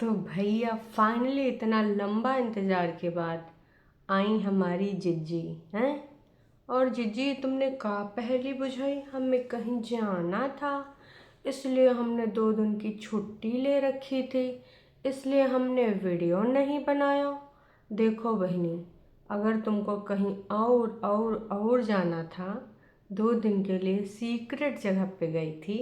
तो भैया फाइनली इतना लंबा इंतज़ार के बाद आई हमारी जिज्जी हैं। और जिज्जी तुमने का पहली बुझाई, हमें कहीं जाना था इसलिए हमने 2 दिन की छुट्टी ले रखी थी, इसलिए हमने वीडियो नहीं बनाया। देखो बहनी, अगर तुमको कहीं और जाना था, 2 दिन के लिए सीक्रेट जगह पे गई थी,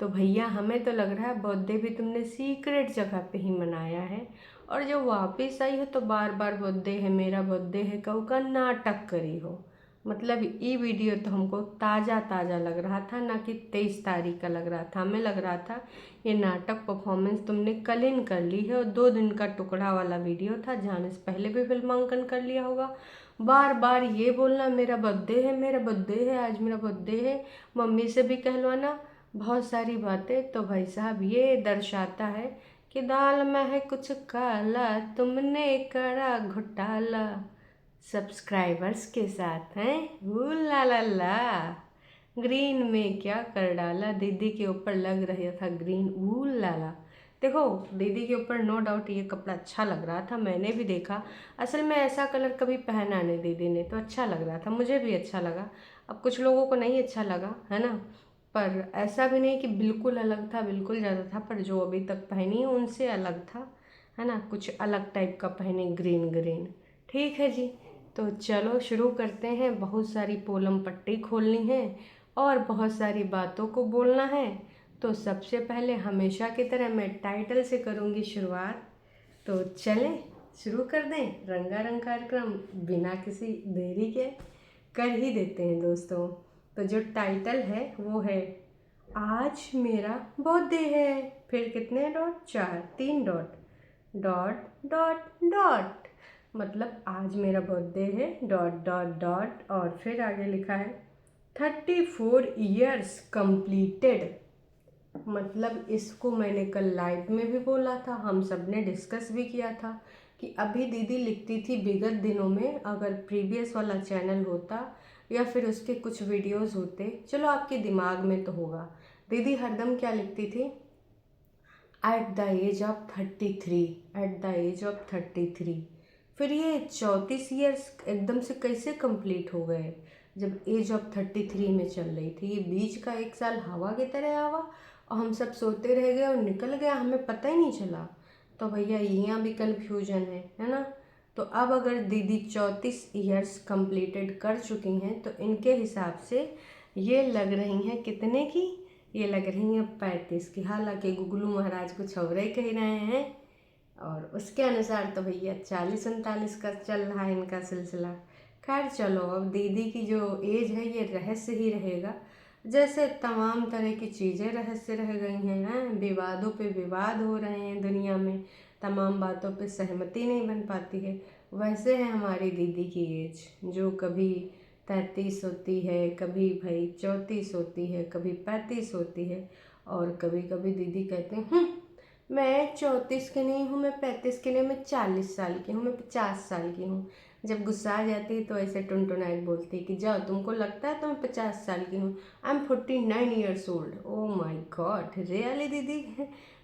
तो भैया हमें तो लग रहा है बर्थडे भी तुमने सीक्रेट जगह पे ही मनाया है। और जब वापस आई हो तो बार बार बर्थडे है कहू का नाटक करी हो। मतलब ये वीडियो तो हमको ताज़ा ताज़ा लग रहा था, ना कि 23 तारीख का लग रहा था। हमें लग रहा था ये नाटक परफॉर्मेंस तुमने कल इन कर ली है और 2 दिन का टुकड़ा वाला वीडियो था, जाने से पहले भी फिल्मांकन कर लिया होगा। बार बार ये बोलना मेरा बर्थडे है, मेरा बर्थडे है, आज मेरा बर्थडे है, मम्मी से भी कहलवाना, बहुत सारी बातें। तो भाई साहब ये दर्शाता है कि दाल में है कुछ काला, तुमने करा घोटाला सब्सक्राइबर्स के साथ हैं। ला ला ला, ग्रीन में क्या कर डाला, दीदी के ऊपर लग रहा था ग्रीन। ला ला, देखो दीदी के ऊपर नो डाउट ये कपड़ा अच्छा लग रहा था, मैंने भी देखा। असल में ऐसा कलर कभी पहना नहीं दीदी ने, तो अच्छा लग रहा था, मुझे भी अच्छा लगा। अब कुछ लोगों को नहीं अच्छा लगा है ना, पर ऐसा भी नहीं कि बिल्कुल अलग था, बिल्कुल ज़्यादा था। पर जो अभी तक पहनी है उनसे अलग था, है ना, कुछ अलग टाइप का पहने, ग्रीन ग्रीन। ठीक है जी, तो चलो शुरू करते हैं। बहुत सारी पोलम पट्टी खोलनी है और बहुत सारी बातों को बोलना है। तो सबसे पहले हमेशा की तरह मैं टाइटल से करूँगी शुरुआत। तो चलें शुरू कर दें रंगारंग कार्यक्रम बिना किसी देरी के कर ही देते हैं दोस्तों। तो जो टाइटल है वो है आज मेरा बर्थडे है, फिर कितने dot, 4, 3 dot, dot dot dot, मतलब आज मेरा बर्थडे है डॉट डॉट डॉट, और फिर आगे लिखा है 34 ईयर्स कंप्लीटेड। मतलब इसको मैंने कल लाइव में भी बोला था, हम सब ने डिस्कस भी किया था कि अभी दीदी लिखती थी विगत दिनों में, अगर प्रीवियस वाला चैनल होता या फिर उसके कुछ वीडियोस होते, चलो आपके दिमाग में तो होगा, दीदी हरदम क्या लिखती थी, at the age of 33, at the age of 33। फिर ये 34 ईयर्स एकदम से कैसे कंप्लीट हो गए जब एज ऑफ 33 में चल रही थी। ये बीच का 1 साल हवा की तरह आवा और हम सब सोते रह गए और निकल गया, हमें पता ही नहीं चला। तो भैया यहाँ भी कन्फ्यूजन है ना। तो अब अगर दीदी 34 ईयर्स कंप्लीटेड कर चुकी हैं तो इनके हिसाब से ये लग रही हैं कितने की, ये लग रही हैं 35 की। हालांकि गुगलू महाराज कुछ और ही कह रहे हैं और उसके अनुसार तो भैया 40-39 का चल रहा है इनका सिलसिला। खैर चलो, अब दीदी की जो एज है ये रहस्य ही रहेगा, जैसे तमाम तरह की चीज़ें रहस्य रह गई हैं। विवादों पे विवाद हो रहे हैं दुनिया में, तमाम बातों पे सहमति नहीं बन पाती है, वैसे है हमारी दीदी की एज, जो कभी 33 होती है, कभी भाई 34 होती है, कभी 35 होती है, और कभी कभी दीदी कहते हैं मैं 34 की नहीं हूँ, मैं 35 की नहीं, मैं 40 साल की हूँ, मैं 50 साल की हूँ। जब गुस्सा आ जाती है तो ऐसे टुनटुनाई बोलती है कि जाओ तुमको लगता है तो मैं 50 साल की हूँ, I am 49 years old. Oh my god, really दीदी।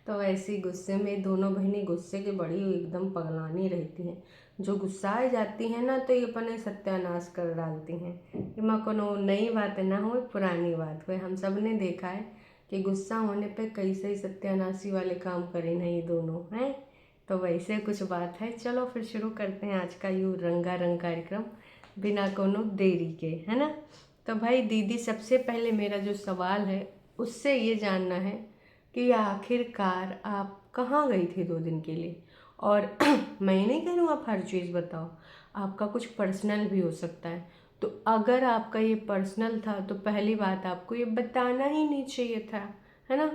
तो ऐसी गुस्से में दोनों बहनें गुस्से की बड़ी एकदम पगलानी रहती हैं। जो गुस्सा आ जाती हैं ना तो ये अपने सत्यानाश कर डालती हैं कि माँ कोनो नई बात ना हो, पुरानी बात हो। हम सब ने देखा है कि गुस्सा होने पे कैसे ही सत्यानाशी वाले काम करें ना ये दोनों हैं। तो वैसे कुछ बात है। चलो फिर शुरू करते हैं आज का यूँ रंगारंग कार्यक्रम बिना कोनो देरी के, है ना। तो भाई दीदी, सबसे पहले मेरा जो सवाल है उससे ये जानना है कि आखिरकार आप कहाँ गई थी 2 दिन के लिए। और मैं नहीं कह रही हूँ आप हर चीज़ बताओ, आपका कुछ पर्सनल भी हो सकता है। तो अगर आपका ये पर्सनल था तो पहली बात आपको ये बताना ही नहीं चाहिए था, है ना।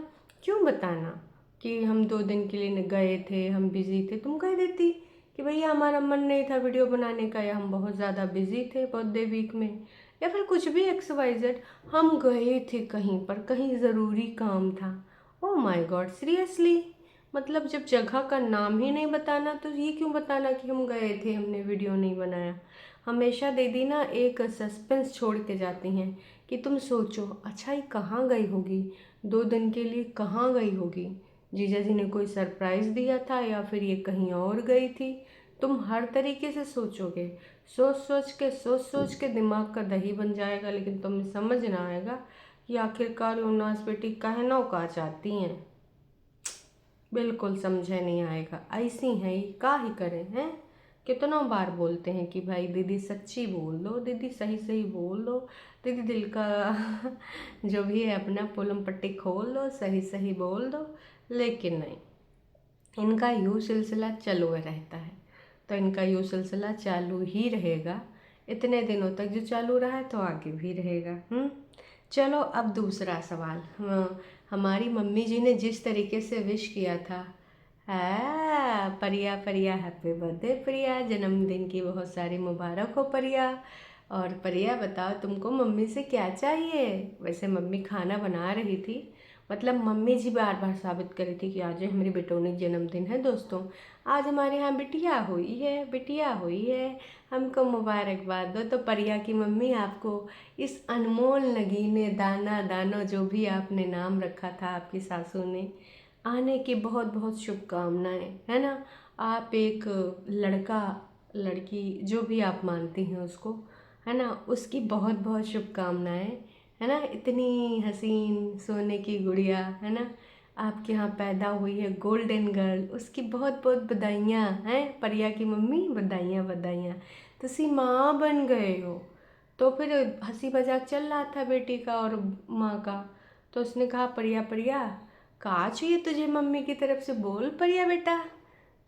क्यों बताना कि हम 2 दिन के लिए गए थे, हम बिज़ी थे। तुम कह देती कि भैया हमारा मन नहीं था वीडियो बनाने का, या हम बहुत ज़्यादा बिज़ी थे बर्थडे वीक में, या फिर कुछ भी XYZ, हम गए थे कहीं पर, कहीं ज़रूरी काम था। Oh my God, seriously. मतलब जब जगह का नाम ही नहीं बताना तो ये क्यों बताना कि हम गए थे, हमने वीडियो नहीं बनाया। हमेशा दीदी ना एक सस्पेंस छोड़ के जाती हैं कि तुम सोचो अच्छा ये कहाँ गई होगी, 2 दिन के लिए कहाँ गई होगी। जीजा जी ने कोई सरप्राइज़ दिया था या फिर ये कहीं और गई थी। तुम हर तरीके से सोचोगे, सोच सोच के दिमाग का दही बन जाएगा, लेकिन तुम्हें समझ ना आएगा कि आखिरकार उन्नास बेटी कहना का चाहती हैं। बिल्कुल समझे नहीं आएगा। ऐसी हैं ये, का ही करें हैं। कितना बार बोलते हैं कि भाई दीदी सच्ची बोल दो, दीदी सही सही बोल दो, दीदी दिल का जो भी है अपना पोलम पट्टी खोल दो, सही सही बोल दो, लेकिन नहीं, इनका यूँ सिलसिला चालू रहता है। तो इनका यूँ सिलसिला चालू ही रहेगा, इतने दिनों तक जो चालू रहा है तो आगे भी रहेगा। चलो अब दूसरा सवाल। हमारी मम्मी जी ने जिस तरीके से विश किया था, परिया परिया हैप्पी बर्थडे प्रिया, जन्मदिन की बहुत सारी मुबारक हो परिया। और परिया बताओ तुमको मम्मी से क्या चाहिए। वैसे मम्मी खाना बना रही थी, मतलब मम्मी जी बार बार साबित कर रही थी कि आज हमारी बेटोनी जन्मदिन है दोस्तों, आज हमारे यहाँ बिटिया हुई है, बिटिया हुई है, हमको मुबारकबाद दो। तो परिया की मम्मी आपको इस अनमोल नगीने दाना दानो जो भी आपने नाम रखा था आपकी सासू ने, आने की बहुत बहुत शुभकामनाएं, है ना। आप एक लड़का लड़की जो भी आप मानती हैं उसको, है ना, उसकी बहुत बहुत शुभकामनाएं, है ना। इतनी हसीन सोने की गुड़िया, है ना, आपके यहाँ पैदा हुई है गोल्डन गर्ल, उसकी बहुत बहुत बधाइयाँ हैं परिया की मम्मी, बधाइयाँ बधाइयाँ। तुसी माँ बन गए हो। तो फिर हंसी मजाक चल रहा था बेटी का और माँ का। तो उसने कहा परिया परिया कहा चाहिए तुझे मम्मी की तरफ से, बोल परिया बेटा।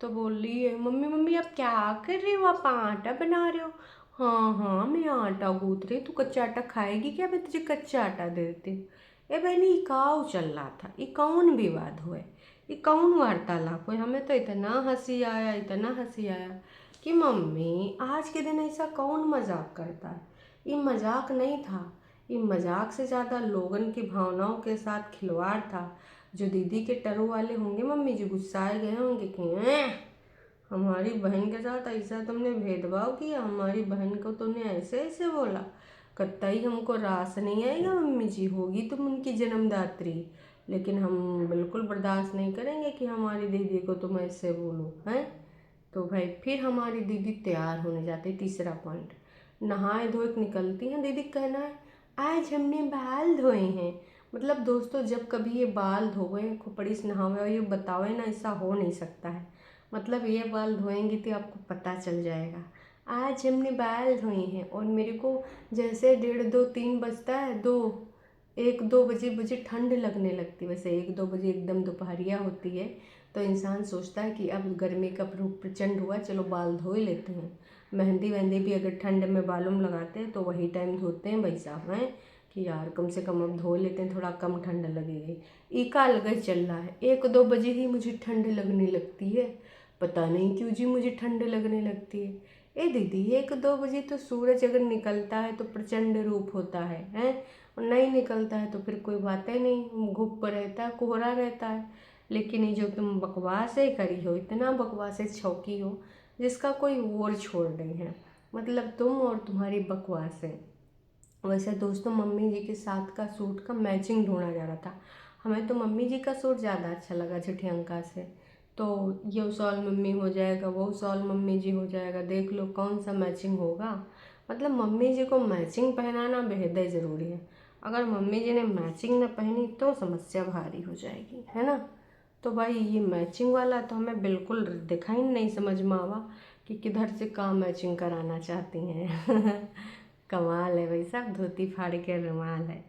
तो बोल रही है मम्मी मम्मी आप क्या कर रहे हो, आप आटा बना रहे हो। हाँ हाँ मैं आटा गूंथ रही, तू कच्चा आटा खाएगी क्या, मैं तुझे कच्चा आटा दे देती हूँ। ए बहनी ये काऊ चल रहा था, ये कौन विवाद हुए, ये कौन वार्तालाप हुए। हमें तो इतना हंसी आया, इतना हंसी आया कि मम्मी आज के दिन ऐसा कौन मजाक करता है। ये मजाक नहीं था, ये मजाक से ज़्यादा लोगन की भावनाओं के साथ खिलवाड़ था। जो दीदी के टरू वाले होंगे मम्मी जी गुस्साए गए होंगे कि हमारी बहन के साथ ऐसा तुमने भेदभाव किया, हमारी बहन को तुमने ऐसे ऐसे बोला, कतई हमको रास नहीं आएगा मम्मी जी, होगी तुम उनकी जन्मदात्री, लेकिन हम बिल्कुल बर्दाश्त नहीं करेंगे कि हमारी दीदी को तुम ऐसे बोलो हैं। तो भाई फिर हमारी दीदी तैयार होने जाती, तीसरा पॉइंट, नहाए धोए निकलती हैं। दीदी कहना है आज हमने बाल धोए हैं। मतलब दोस्तों जब कभी ये बाल धोए खोपड़ी से नहावे और ये बतावे ना, ऐसा हो नहीं सकता है। मतलब ये बाल धोएंगी तो आपको पता चल जाएगा आज हमने बाल धोए हैं। और मेरे को जैसे 1:30-2-3 बजता है, 1-2 बजे मुझे ठंड लगने लगती है। वैसे 1-2 बजे एकदम दोपहरिया होती है तो इंसान सोचता है कि अब गर्मी का प्रचंड हुआ, चलो बाल धो ही लेते हैं। मेहंदी वहंदी भी अगर ठंड में बालों में लगाते हैं तो वही टाइम धोते हैं भाई साहब हैं कि यार कम से कम अब धो लेते हैं, थोड़ा कम ठंड लगेगी। एका लगे चल रहा है, 1-2 बजे ही मुझे ठंड लगने लगती है, पता नहीं क्यों जी मुझे ठंड लगने लगती है। ए दीदी 1-2 बजे तो सूरज अगर निकलता है तो प्रचंड रूप होता है हैं, और नहीं निकलता है तो फिर कोई बात ही नहीं, घुप रहता है, कोहरा रहता है। लेकिन ये जो तुम बकवासें करी हो, इतना बकवासें छौकी हो जिसका कोई और छोड़ नहीं है, मतलब तुम और तुम्हारी बकवासें। वैसे दोस्तों मम्मी जी के साथ का सूट का मैचिंग ढूंढा जा रहा था। हमें तो मम्मी जी का सूट ज़्यादा अच्छा लगा झुठियंका से। तो ये शॉल मम्मी हो जाएगा, वो शॉल मम्मी जी हो जाएगा, देख लो कौन सा मैचिंग होगा। मतलब मम्मी जी को मैचिंग पहनाना बेहद ही ज़रूरी है। अगर मम्मी जी ने मैचिंग ना पहनी तो समस्या भारी हो जाएगी, है ना। तो भाई ये मैचिंग वाला तो हमें बिल्कुल दिखा ही नहीं समझ में आवा कि किधर से कहाँ मैचिंग कराना चाहती हैं। कमाल है भाई साहब, धोती फाड़ के रुमाल है।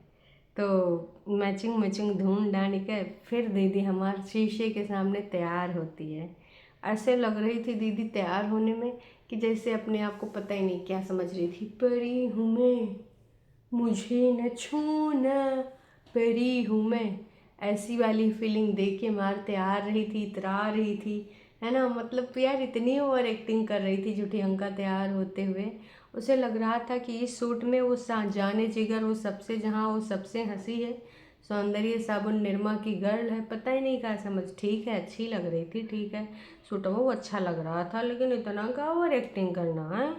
तो मैचिंग मैचिंग ढूंढ ढांड के फिर दीदी हमारे शीशे के सामने तैयार होती है। ऐसे लग रही थी दीदी तैयार होने में कि जैसे अपने आप को पता ही नहीं क्या समझ रही थी। परी हूँ मैं, मुझे न छूना, परी हूँ मैं, ऐसी वाली फीलिंग दे के मार तैयार रही थी, इतरा रही थी, है ना। मतलब यार इतनी ओवर एक्टिंग कर रही थी झूठियंका तैयार होते हुए। उसे लग रहा था कि इस सूट में वो जाने जिगर वो सबसे, जहाँ वो सबसे हंसी है, सौंदर्य साबुन निरमा की गर्ल है, पता ही नहीं क्या समझ। ठीक है अच्छी लग रही थी, ठीक है सूट वो अच्छा लग रहा था, लेकिन इतना का ओवर एक्टिंग करना है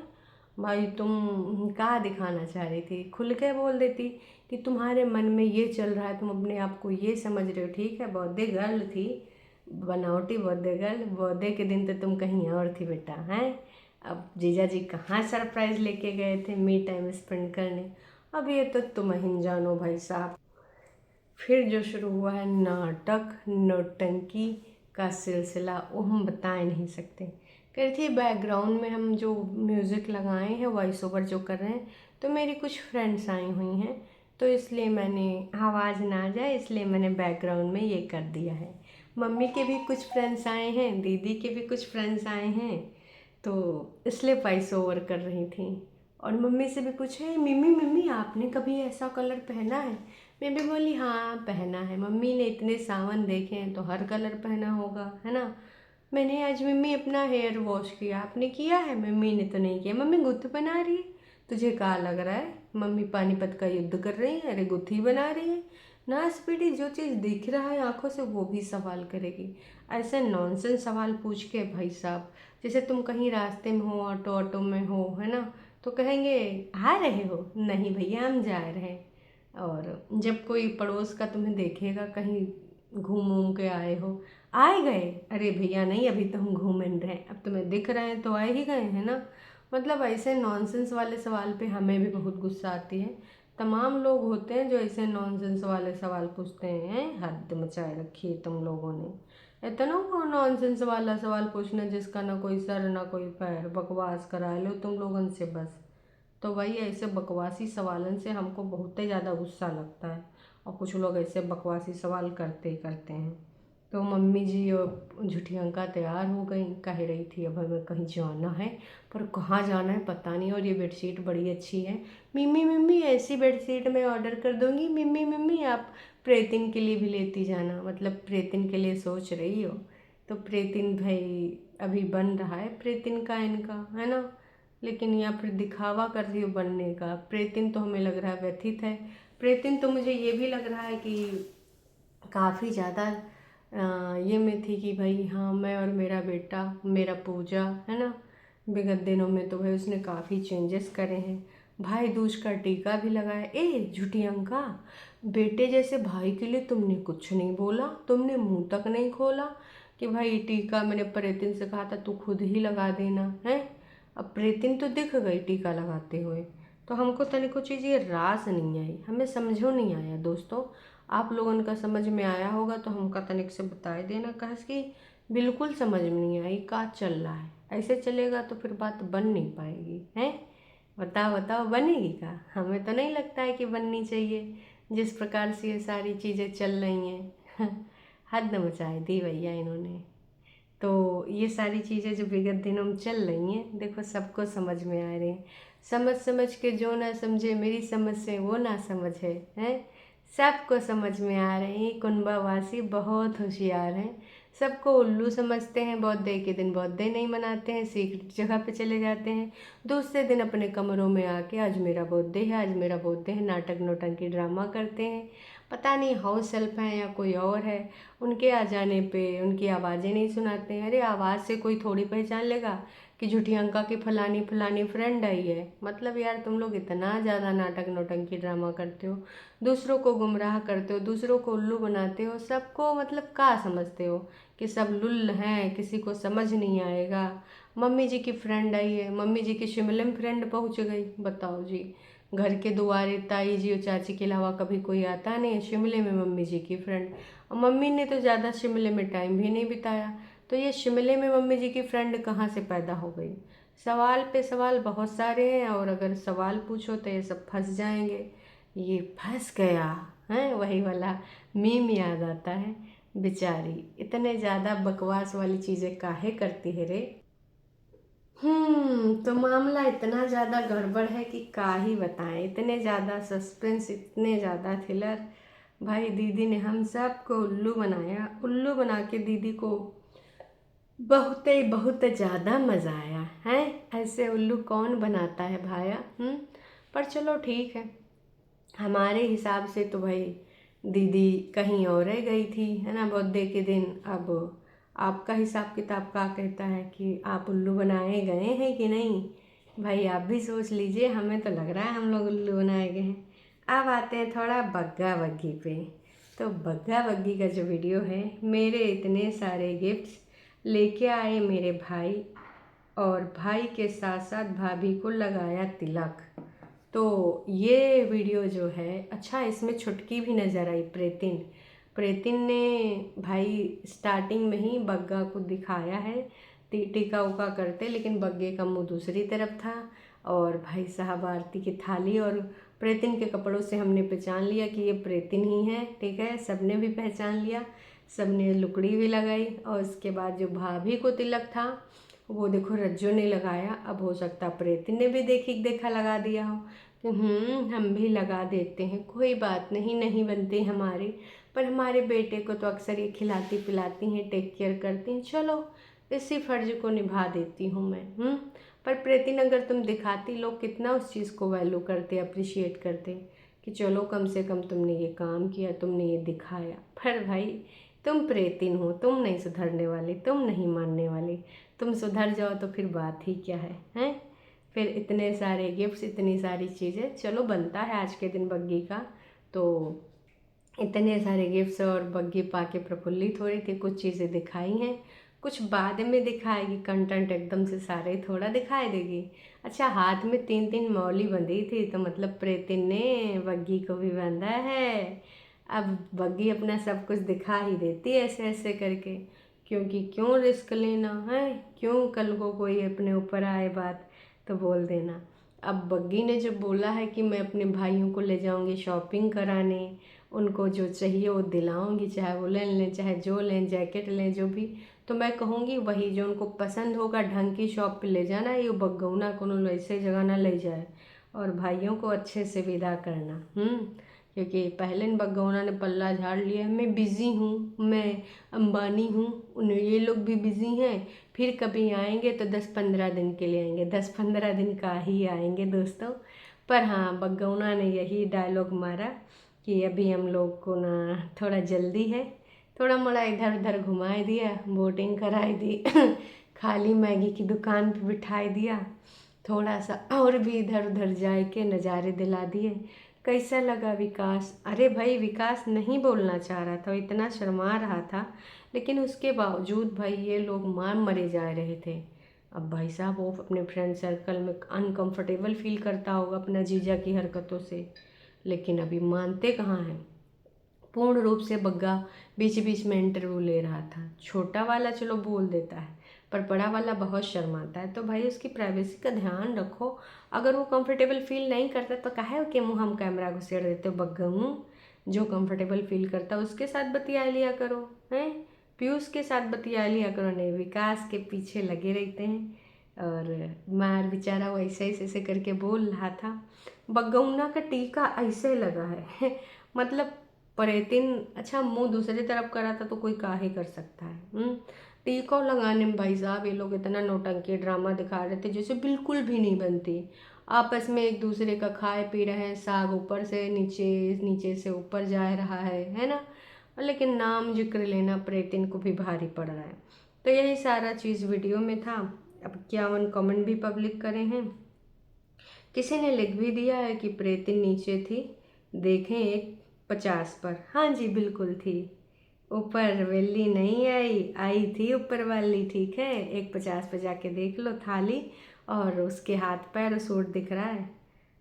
भाई। तुम क्या दिखाना चाह रही थी, खुल के बोल देती कि तुम्हारे मन में ये चल रहा है, तुम अपने आप को ये समझ रहे हो, ठीक है बर्थडे गर्ल थी, बनावटी बर्थडे गर्ल, बर्थडे के दिन तो तुम कहीं और थी बेटा, हैं। अब जीजा जी कहाँ सरप्राइज़ लेके गए थे मी टाइम स्पेंड करने, अब ये तो तुम ही जानो भाई साहब। फिर जो शुरू हुआ है नाटक नौटंकी का सिलसिला, वो हम बता नहीं सकते। कह रही थी बैकग्राउंड में हम जो म्यूज़िक लगाए हैं, वॉइस ओवर जो कर रहे हैं, तो मेरी कुछ फ्रेंड्स आई हुई हैं, तो इसलिए मैंने आवाज़ ना जाए इसलिए मैंने बैकग्राउंड में ये कर दिया है। मम्मी के भी कुछ फ्रेंड्स आए हैं, दीदी के भी कुछ फ्रेंड्स आए हैं, तो इसलिए वॉइस ओवर कर रही थी। और मम्मी से भी पूछे, मम्मी मम्मी आपने कभी ऐसा कलर पहना है? मैं भी बोली हाँ पहना है, मम्मी ने इतने सावन देखे हैं तो हर कलर पहना होगा, है ना। मैंने आज मम्मी अपना हेयर वॉश किया, आपने किया है? मम्मी ने तो नहीं किया। मम्मी गुत्थ बना रही है, तुझे क्या लग रहा है मम्मी पानीपत का युद्ध कर रही है? अरे गुत्थी बना रही है ना स्पीडी, जो चीज़ दिख रहा है आंखों से वो भी सवाल करेगी। ऐसे नॉनसेंस सवाल पूछ के भाई साहब, जैसे तुम कहीं रास्ते में हो, ऑटो ऑटो में हो, है ना, तो कहेंगे आ रहे हो? नहीं भैया हम जा रहे हैं। और जब कोई पड़ोस का तुम्हें देखेगा कहीं घूम घूम के आए हो, आए गए? अरे भैया नहीं अभी तो हम घूम रहे हैं, अब तुम्हें दिख रहे हैं तो आए ही गए हैं ना। मतलब ऐसे नॉनसेंस वाले सवाल पे हमें भी बहुत गुस्सा आती है। तमाम लोग होते हैं जो ऐसे नॉनसेंस वाले सवाल पूछते हैं, हद मचाए रखी है तुम लोगों ने। इतना वो नॉनसेंस वाला सवाल पूछना जिसका ना कोई सर ना कोई पैर, बकवास करा लो तुम लोगों से बस। तो वही ऐसे बकवासी सवालन से हमको बहुत ही ज़्यादा गुस्सा लगता है, और कुछ लोग ऐसे बकवासी सवाल करते ही करते हैं। तो मम्मी जी और झुठियंका तैयार हो गई, कह रही थी अब हमें कहीं जाना है, पर कहाँ जाना है पता नहीं, और ये बेडशीट बड़ी अच्छी है। मम्मी मम्मी ऐसी बेडशीट मैं ऑर्डर कर दूँगी, मम्मी मम्मी आप प्रेतिन के लिए भी लेती जाना, मतलब प्रेतिन के लिए सोच रही हो। तो प्रेतिन भाई अभी बन रहा है प्रेतिन का इनका, है ना, लेकिन या फिर दिखावा कर रही हो बनने का। प्रेतिन तो हमें लग रहा है व्यथित है। प्रेतिन तो मुझे ये भी लग रहा है कि काफ़ी ज़्यादा ये में थी कि भाई हाँ मैं और मेरा बेटा, मेरा पूजा, है ना, विगत दिनों में तो भाई उसने काफ़ी चेंजेस करे हैं। भाई दूज का टीका भी लगाया। ए झुटियंका, बेटे जैसे भाई के लिए तुमने कुछ नहीं बोला, तुमने मुंह तक नहीं खोला कि भाई टीका मैंने प्रेतिन से कहा था तू खुद ही लगा देना है। अब प्रेतिन तो दिख गई टीका लगाते हुए, तो हमको तनिको चीज़ ये रास नहीं आई, हमें समझो नहीं आया। दोस्तों आप लोगों का समझ में आया होगा तो हमका तनिक से बताए देना, कहा कि बिल्कुल समझ में नहीं आई का चल रहा है। ऐसे चलेगा तो फिर बात बन नहीं पाएगी, हैं। बताओ बताओ बनेगी का? हमें तो नहीं लगता है कि बननी चाहिए, जिस प्रकार से ये सारी चीज़ें चल रही हैं। हद मचाए दी भैया इन्होंने। तो ये सारी चीज़ें जो विगत दिनों में चल रही हैं, देखो सबको समझ में आ रही हैं। समझ समझ के जो ना समझे, मेरी समझ से वो ना समझे, हैं। सबको समझ में आ रही हैं, कुंभावासी बहुत होशियार हैं। सबको उल्लू समझते हैं, बर्थडे के दिन बर्थडे नहीं मनाते हैं, सीक्रेट जगह पे चले जाते हैं। दूसरे दिन अपने कमरों में आके आज मेरा बर्थडे है, आज मेरा बर्थडे है, नाटक नौटंकी ड्रामा करते हैं। पता नहीं हाउस हेल्प है या कोई और है, उनके आ जाने पे उनकी आवाज़ें नहीं सुनाते हैं। अरे आवाज़ से कोई थोड़ी पहचान लेगा कि झुठियंका की फलानी फलानी फ्रेंड आई है। मतलब यार तुम लोग इतना ज़्यादा नाटक नौटंकी ड्रामा करते हो, दूसरों को गुमराह करते हो, दूसरों को उल्लू बनाते हो, सबको मतलब क्या समझते हो कि सब लुल्ल हैं, किसी को समझ नहीं आएगा। मम्मी जी की फ्रेंड आई है, मम्मी जी की शिमले में फ्रेंड पहुँच गई, बताओ जी। घर के दुआरे ताई जी और चाची के अलावा कभी कोई आता नहीं है, शिमले में मम्मी जी की फ्रेंड। और मम्मी ने तो ज़्यादा शिमले में टाइम भी नहीं बिताया, तो ये शिमले में मम्मी जी की फ्रेंड कहाँ से पैदा हो गई? सवाल पे सवाल बहुत सारे हैं, और अगर सवाल पूछो तो ये सब फंस जाएंगे। ये फंस गया है, वही वाला मीम याद आता है। बेचारी इतने ज़्यादा बकवास वाली चीज़ें काहे करती है रे। तो मामला इतना ज़्यादा गड़बड़ है कि का ही बताएं। इतने ज़्यादा सस्पेंस, इतने ज़्यादा थ्रिलर। भाई दीदी ने हम सब को उल्लू बनाया, उल्लू बना के दीदी को बहुत ज़्यादा मज़ा आया है। ऐसे उल्लू कौन बनाता है भाया। पर चलो ठीक है, हमारे हिसाब से तो भाई दीदी कहीं और रह गई थी, है ना, बर्थडे के दिन। अब आपका हिसाब किताब क्या कहता है कि आप उल्लू बनाए गए हैं कि नहीं? भाई आप भी सोच लीजिए, हमें तो लग रहा है हम लोग उल्लू बनाए गए हैं। अब आते हैं थोड़ा बग्गा बग्गी पे। तो बग्गा बग्गी का जो वीडियो है, मेरे इतने सारे गिफ्ट्स लेके आए मेरे भाई, और भाई के साथ साथ भाभी को लगाया तिलक। तो ये वीडियो जो है, अच्छा इसमें छुटकी भी नज़र आई, प्रेतिन। प्रेतिन ने भाई स्टार्टिंग में ही बग्गा को दिखाया है टीका उका करते, लेकिन बग्गे का मुंह दूसरी तरफ था। और भाई साहब आरती की थाली और प्रेतिन के कपड़ों से हमने पहचान लिया कि ये प्रेतिन ही है। ठीक है, सबने भी पहचान लिया, सबने लुकड़ी भी लगाई। और उसके बाद जो भाभी को तिलक था वो देखो रज्जो ने लगाया। अब हो सकता प्रेतिन ने भी देखा लगा दिया हो कि हम भी लगा देते हैं, कोई बात नहीं, नहीं बनती हमारी, पर हमारे बेटे को तो अक्सर ये खिलाती पिलाती हैं, टेक केयर करती हैं, चलो इसी फर्ज को निभा देती हूँ मैं। पर प्रेतिन अगर तुम दिखाती, लोग कितना उस चीज़ को वैल्यू करते, अप्रिशिएट करते कि चलो कम से कम तुमने ये काम किया, तुमने ये दिखाया। पर भाई तुम प्रेतिन हो, तुम नहीं सुधरने वाली, तुम नहीं मानने वाली। तुम सुधर जाओ तो फिर बात ही क्या है, हैं? फिर इतने सारे गिफ्ट्स, इतनी सारी चीज़ें, चलो बनता है आज के दिन बग्गी का, तो इतने सारे गिफ्ट्स और बग्गी पाके प्रफुल्लित हो रही थी। कुछ चीज़ें दिखाई हैं, कुछ बाद में दिखाएगी, कंटेंट एकदम से सारे थोड़ा दिखाई देगी। अच्छा, हाथ में 3-3 मौली बंधी थी, तो मतलब प्रेतिन ने बग्गी को भी बांधा है। अब बग्गी अपना सब कुछ दिखा ही देती है ऐसे ऐसे करके, क्योंकि क्यों रिस्क लेना है, क्यों कल को कोई अपने ऊपर आए बात तो बोल देना। अब बग्गी ने जो बोला है कि मैं अपने भाइयों को ले जाऊंगी शॉपिंग कराने, उनको जो चाहिए वो दिलाऊंगी, चाहे वो लें चाहे जो लें, जैकेट लें, जो भी, तो मैं कहूँगी वही जो उनको पसंद होगा ढंग की शॉप पे ले जाना, ये बग्गौना कोनो ऐसे जगह ना ले जाए, और भाइयों को अच्छे से विदा करना। क्योंकि पहले बग्गौना ने पल्ला झाड़ लिया, मैं बिज़ी हूँ, मैं अंबानी हूँ, उन्हें ये लोग भी बिज़ी हैं, फिर कभी आएंगे तो 10-15 दिन के लिए आएंगे, 10-15 दिन का ही आएंगे दोस्तों। पर हाँ, बग्गौना ने यही डायलॉग मारा कि अभी हम लोग को ना थोड़ा जल्दी है, थोड़ा मोड़ा इधर उधर घुमाए दिया, बोटिंग कराई दी खाली मैगी की दुकान पे बिठाई दिया, थोड़ा सा और भी इधर उधर जाए के नज़ारे दिला दिए। कैसा लगा विकास? अरे भाई विकास नहीं बोलना चाह रहा था, इतना शर्मा रहा था, लेकिन उसके बावजूद भाई ये लोग मार मरे जा रहे थे। अब भाई साहब वो अपने फ्रेंड सर्कल में अनकंफर्टेबल फील करता होगा अपना जीजा की हरकतों से, लेकिन अभी मानते कहाँ हैं। पूर्ण रूप से बग्गा बीच बीच में इंटरव्यू ले रहा था। छोटा वाला चलो बोल देता है, पर बड़ा वाला बहुत शर्माता है, तो भाई उसकी प्राइवेसी का ध्यान रखो। अगर वो कंफर्टेबल फील नहीं करता तो काहे के मुँह हम कैमरा घुसेड़ देते हो बग्गा? जो कंफर्टेबल फील करता है उसके साथ बतिया लिया करो, हैं? पीयूष के साथ बतिया लिया करो, नहीं विकास के पीछे लगे रहते हैं। और मार बेचारा वो ऐसे ऐसे करके बोल रहा था। बग्गौना का टीका ऐसे लगा है मतलब प्रेतिन, अच्छा मुंह दूसरी तरफ करा था तो कोई काहे कर सकता है। टीका लगाने में भाई साहब ये लोग इतना नौटंकी ड्रामा दिखा रहे थे जैसे बिल्कुल भी नहीं बनती। आपस में एक दूसरे का खाए पी रहे हैं, साग ऊपर से नीचे, नीचे से ऊपर जा रहा है ना, लेकिन नाम जिक्र लेना प्रेतिन को भी भारी पड़ रहा है। तो यही सारा चीज़ वीडियो में था। अब 51 कमेंट भी पब्लिक करे हैं, किसी ने लिख भी दिया है कि प्रेतिन नीचे थी, देखें एक 50 पर। हाँ जी बिल्कुल थी, ऊपर वेली नहीं आई, आई थी ऊपर वाली, ठीक है। एक 50 पे जाके देख लो थाली, और उसके हाथ पैर सूट दिख रहा है।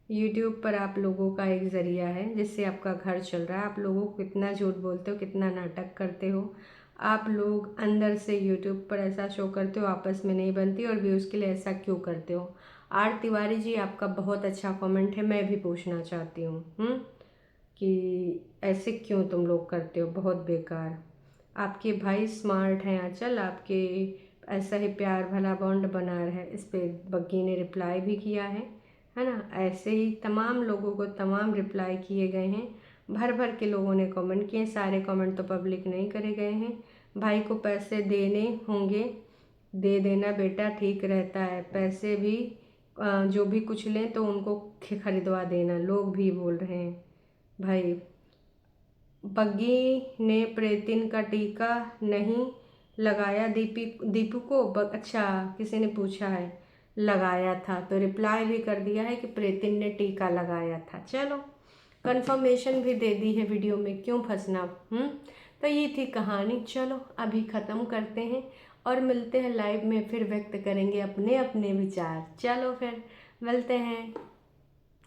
यूट्यूब पर आप लोगों का एक ज़रिया है जिससे आपका घर चल रहा है। आप लोगों को कितना झूठ बोलते हो, कितना नाटक करते हो। आप लोग अंदर से यूट्यूब पर ऐसा शो करते हो, आपस में नहीं बनती, और व्यूज़ के लिए ऐसा क्यों करते हो? आर तिवारी जी, आपका बहुत अच्छा कमेंट है, मैं भी पूछना चाहती हूँ कि ऐसे क्यों तुम लोग करते हो, बहुत बेकार। आपके भाई स्मार्ट हैं आंचल, आपके ऐसा ही प्यार भला बॉन्ड बना रहे। इस पे बग्गी ने रिप्लाई भी किया है ना। ऐसे ही तमाम लोगों को तमाम रिप्लाई किए गए हैं, भर भर के लोगों ने कमेंट किए। सारे कमेंट तो पब्लिक नहीं करे गए हैं। भाई को पैसे देने होंगे, दे देना बेटा, ठीक रहता है। पैसे भी जो भी कुछ लें तो उनको खरीदवा देना, लोग भी बोल रहे हैं। भाई बग्गी ने प्रेतिन का टीका नहीं लगाया दीपू को, अच्छा किसी ने पूछा है, लगाया था तो रिप्लाई भी कर दिया है कि प्रेतिन ने टीका लगाया था। चलो कंफर्मेशन भी दे दी है वीडियो में, क्यों फंसना। तो ये थी कहानी। चलो अभी ख़त्म करते हैं और मिलते हैं लाइव में, फिर व्यक्त करेंगे अपने अपने विचार। चलो फिर मिलते हैं।